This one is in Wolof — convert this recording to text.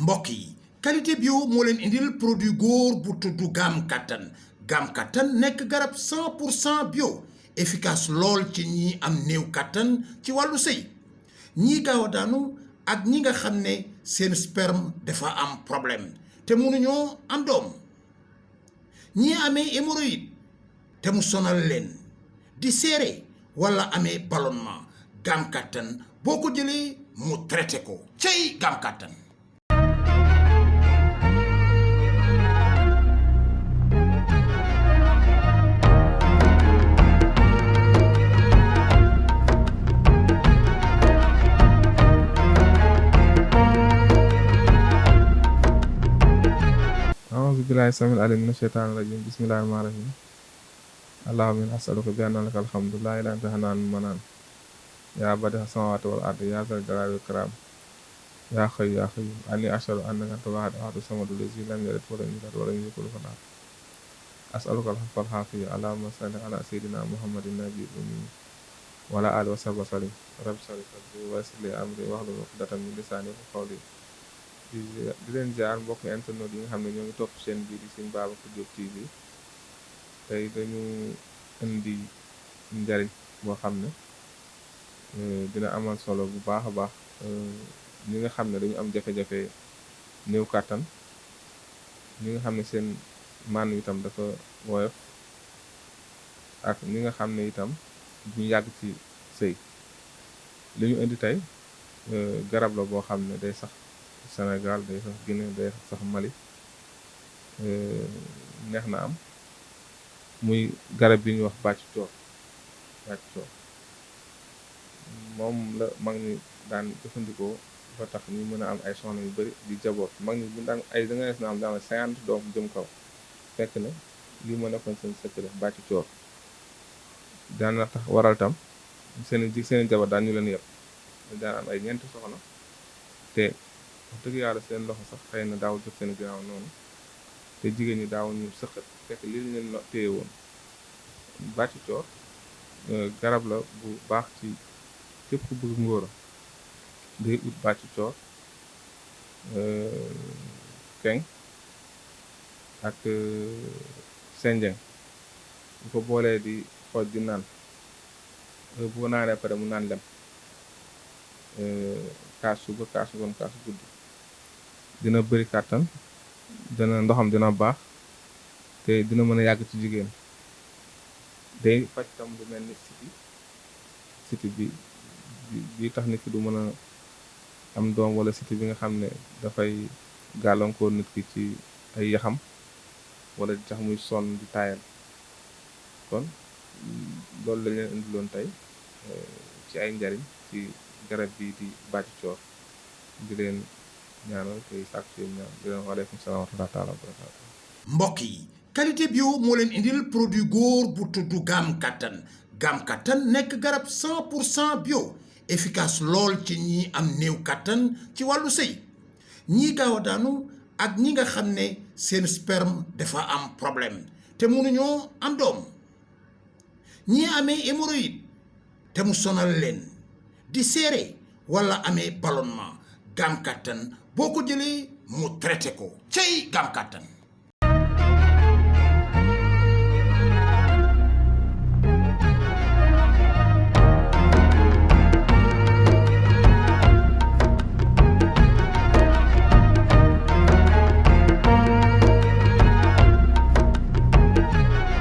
mbokk yi qualité bio moo leen indil produit góor bu tudd Gam Kattan nekk garab 100% bio efficace lool ci ñi am néew kattan ci wàllu sëy ñii gaaw a daanu ak ñi nga xam ne seen sperme dafa am problème te mënuñoo am doom ñii amee hémorroïde te mu sonal leen di seere wala amee ballonnement Gam Kattan boo ko jëlee mu traité ko cey Gam Kattan. أعوذ بالله السميع العليم من الشيطان الرجيم بسم الله الرحمن الرحيم اللهم إني أسألك بأن لك الحمد لا إله إلا أنت حنان المنان يا بديع السماوات والأرض يا ذا الجلال والإكرام يا حي يا قيوم أني أشهد أنك أنت الواحد الأحد الصمد الذي لم يلد ولم يولد ولم يكن له كفوا أحد أسألك العفو والعافية اللهم صل على سيدنا محمد النبي الأمي وعلى آله وصحبه وسلم رب اشرح لي صدري ويسر لي أمري واحلل عقدة من لساني يفقهوا قولي di leen jaar mbokk internet yi nga xam ne ñoo ngi topp chaîne bii di Serigne Babacar Diop TV tey dañu indi njariñ boo xam ne dina amal solo bu baax a baax ñi nga xam ne dañu am jafe-jafe néew kàttan ñi nga xam ne seen maan itam dafa woyof ak ñi nga xam ne itam duñu yàgg ci sëy li ñu indi tey garab la boo xam ne day sax Sénégal day sax Guinée day sax Mali neex na am muy garab bi ñuy wax bàcc coor moom la mag ñi daan jëfandikoo ba tax ñu mën a am ay soxna yu bari di jaboot mag ñi bu daan ay da nga gis na am daanaka 50 doom jëm kaw fekk na lii ma nekkoon seen secret bàcc coor daan na tax waral tam seen jaboot daan ñu leen yëpp daan am ay ñeenti soxna te wax dëgg yàlla seen loxo sax xëy na daawul jot seen ginnaaw noonu te jigéen ñi daawul ñu sëqat fekk li leen téye woon bàcc coor garab la bu baax ci képp ku bëgg ngóora day ut bàcc coor keng ak senjeng bu ko boolee di xooj di naan bu ko naanee pare mu naan lem kaas suba kaas ngoon kaas guddi dina bëri kàttan dina ndoxam dina baax te dina mën a yàgg ci jigéen day faj tam lu mel ni siti bi tax nit ki du mën a am doom wala siti bi nga xam ne dafay gàllankoor nit ki ci ay yaxam wala di tax muy sonn di taayal kon loolu lañ leen indiloon tey ci ay njariñ ci garab bi di bàcc coor di leen ñaanal koy sàkk ci ñaan di leen waaleykum salaam wa rahmatullaahi wa barakaatu mbokk yi qualité bio moo leen indil produit góor bu tudd Gam Kattan nekk garab 100% bio efficace lool ci ñi am néew kattan ci wàllu sëy ñii gaaw a daanu ak ñi nga xam ne seen sperme dafa am problème te mënuñoo am doom ñii amee hémorroïde te mu sonal leen di seere wala amee ballonnement Gam Kattan boo ko jëlee mu traité ko cey Gam Kattan.